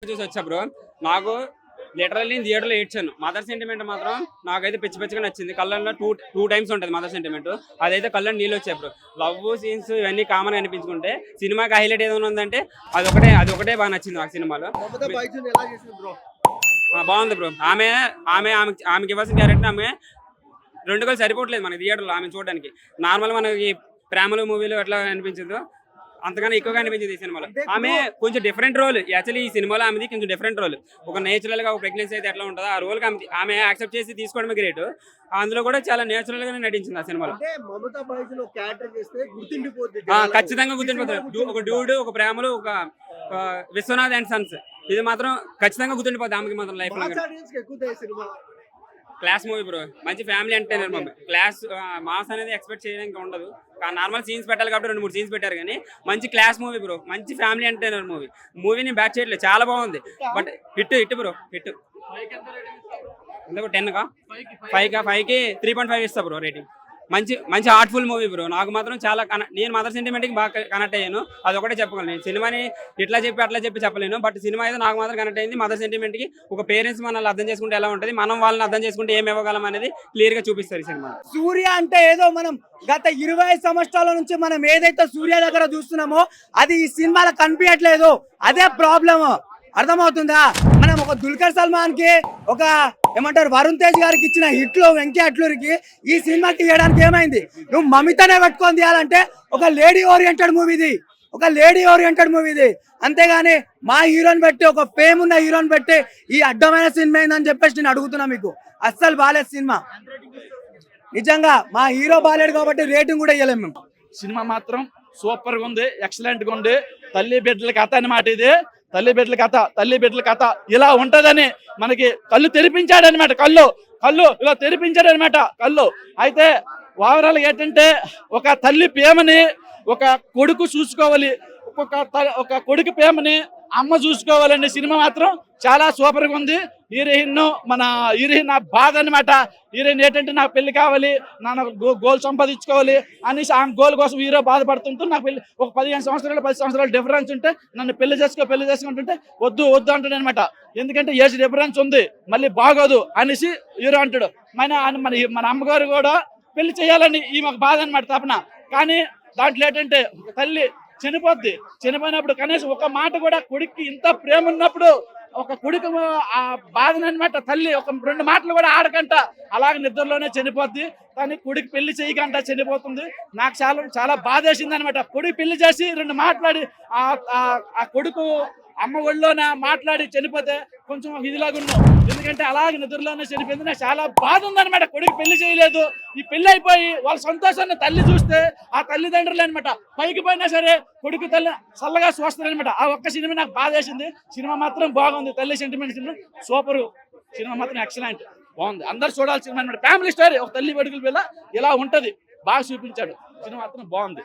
చూసి వచ్చా బ్రో. నాకు లిటరల్లీ థియేటర్లో ఏడ్చాను. మదర్ సెంటిమెంట్ మాత్రం నాకైతే పిచ్చి పిచ్చిగా నచ్చింది. కళ్ళల్లో టూ టైమ్స్ ఉంటుంది మదర్ సెంటిమెంట్. అదైతే కళ్ళలో నీళ్ళు వచ్చాయి బ్రో. లవ్ సీన్స్ ఇవన్నీ కామన్ అనిపించుకుంటే సినిమాకి హైలైట్ ఏదైనా ఉందంటే అది ఒకటే బాగా నచ్చింది నాకు సినిమాలో. బాగుంది బ్రో. ఆమెకి ఇవ్వాల్సిన క్యారెక్టర్ ఆమె 2 గంటలు సరిపోవట్లేదు మనకి థియేటర్లో ఆమె చూడడానికి. నార్మల్ మనకి ప్రేమలు మూవీలో ఎట్లా అనిపించిందో అంతకన్నా ఎక్కువగా అనిపించింది ఈ సినిమాలో. ఆమె కొంచెం డిఫరెంట్ రోల్. యాక్చువల్లీ ఈ సినిమాలో ఆమెది కొంచెం డిఫరెంట్ రోల్. ఒక నేచురల్ గా ఒక ప్రెగ్నెన్సీ అయితే ఎట్లా ఉంటుందో ఆ రోల్ ఆమె యాక్సెప్ట్ చేసి తీసుకోవడమే గ్రేట్. అందులో కూడా చాలా నేచురల్ గానే నటించింది ఆ సినిమాలో. ఖచ్చితంగా గుర్తుండిపోతుంది. ఒక డ్యూడ్, ఒక ప్రేమలు, ఒక విశ్వనాథ్ అండ్ సన్స్, ఇది మాత్రం ఖచ్చితంగా గుర్తుండిపోతుంది ఆమెకి మాత్రం లైఫ్ లాగా. Class movie bro. మంచి family entertainer movie. Class mass అనేది ఎక్స్పెక్ట్ చేయడానికి ఉండదు. నార్మల్ సీన్స్ పెట్టాలి కాబట్టి 2-3 సీన్స్ పెట్టారు కానీ మంచి క్లాస్ మూవీ బ్రో. మంచి ఫ్యామిలీ ఎంటర్టైనర్ మూవీ. మూవీని బ్యాక్ చేయట్లేదు, చాలా బాగుంది. But hit bro, hit. 10కా 5కి 3.5 ఇస్తా బ్రో రేటింగ్. మంచి హార్ట్ఫుల్ మూవీ బ్రో. నాకు మాత్రం చాలా నేను మదర్ సెంటిమెంట్కి బాగా కనెక్ట్ అయ్యాను. అదొకటే చెప్పగలను. నేను సినిమాని ఇట్లా చెప్పి అట్లా చెప్పి చెప్పలేను. బట్ సినిమా అయితే నాకు మాత్రం కనెక్ట్ అయింది. మదర్ సెంటిమెంట్కి ఒక పేరెంట్స్ మనల్ని అర్థం చేసుకుంటే ఎలా ఉంటుంది, మనం వాళ్ళని అర్థం చేసుకుంటే ఏమి ఇవ్వగలం అనేది క్లియర్ గా చూపిస్తారు ఈ సినిమా. సూర్య అంటే ఏదో మనం గత 25 సంవత్సరాల నుంచి మనం ఏదైతే సూర్య దగ్గర చూస్తున్నామో అది ఈ సినిమాలో కనిపించట్లేదు. అదే ప్రాబ్లమ్. అర్థమవుతుందా? మనం ఒక దుల్కర్ సల్మాన్ కి, ఒక ఏమంటారు వరుణ్ తేజ్ గారికి ఇచ్చిన హిట్లు వెంకీ అట్లూరికి ఈ సినిమాకి ఇవ్వడానికి ఏమైంది? నువ్వు మమితనే పెట్టుకొని తీయాలంటే ఒక లేడీ ఓరియంటెడ్ మూవీది. అంతేగాని మా హీరోని పెట్టి, ఒక ఫేమ్ ఉన్న హీరోని పెట్టి ఈ అడ్డమైన సినిమా ఏందని చెప్పేసి నేను అడుగుతున్నా. మీకు అస్సలు బాలేదు సినిమా. నిజంగా మా హీరో బాలేడు కాబట్టి రేటింగ్ కూడా ఇవ్వలేము మేము. సినిమా మాత్రం సూపర్ గా ఉంది, ఎక్సలెంట్ గా ఉంది. తల్లి బిడ్డల కథ అన్నమాట ఇది. తల్లి బిడ్డల కథ ఇలా ఉంటదని మనకి కళ్ళు తెరిపించాడు అనమాట. కళ్ళు ఇలా తెరిపించాడు అనమాట కళ్ళు. అయితే ఓవరాల్ ఏంటంటే ఒక తల్లి ప్రేమని ఒక కొడుకు చూసుకోవాలి, ఒక కొడుకు ప్రేమని అమ్మ చూసుకోవాలనే సినిమా మాత్రం చాలా సూపర్ గా ఉంది. హీరోయిన్ నా బాధ అనమాట. హీరోయిన్ ఏంటంటే నాకు పెళ్లి కావాలి, నాకు గోల్ సంపాదించుకోవాలి అనేసి ఆ గోల్ కోసం హీరో బాధపడుతుంటూ నాకు పెళ్లి ఒక 10 సంవత్సరాలు డిఫరెన్స్ ఉంటే నన్ను పెళ్లి చేసుకుంటుంటే వద్దు అంటాడు అనమాట. ఎందుకంటే ఏజ్ డిఫరెన్స్ ఉంది, మళ్ళీ బాగోదు అనేసి హీరో అంటాడు. మన అమ్మగారు కూడా పెళ్లి చేయాలని ఈ మాకు బాధ అనమాట, తపన. కానీ దాంట్లో ఏంటంటే ఒక తల్లి చనిపోయినప్పుడు కనీసం ఒక మాట కూడా, కొడుక్కి ఇంత ప్రేమ ఉన్నప్పుడు ఒక కొడుకు ఆ బాధనమాట తల్లి ఒక 2 మాటలు కూడా ఆడకంట అలాగే నిద్రలోనే చనిపోద్ది. కానీ కొడుకు పెళ్లి చేయకంట చనిపోతుంది. నాకు చాలా బాధ వేసింది అనమాట. కొడుకు పెళ్లి చేసి 2 మాట్లాడి ఆ కొడుకు అమ్మ ఒళ్ళోనే మాట్లాడి చనిపోతే కొంచెం ఇదిలాగా ఉన్నాం. ఎందుకంటే అలాగే నిద్రలోనే చనిపోయింది. నాకు చాలా బాధ ఉందనమాట. కొడుకు పెళ్లి చేయలేదు, ఈ పెళ్లి అయిపోయి వాళ్ళ సంతోషాన్ని తల్లి చూస్తే ఆ తల్లిదండ్రులు అనమాట పైకి పోయినా సరే కొడుకు తల్లి చల్లగా చూస్తారు అనమాట. ఆ ఒక్క సినిమా నాకు బాధ వేసింది. సినిమా మాత్రం బాగుంది. తల్లి సెంటిమెంట్ సినిమా సూపర్. సినిమా మాత్రం ఎక్సలెంట్, బాగుంది. అందరు చూడాల్సిన సినిమా అనమాట. Family story. ఒక తల్లి బడుగుల పిల్ల ఇలా ఉంటది, బాగా చూపించాడు. సినిమా మాత్రం బాగుంది.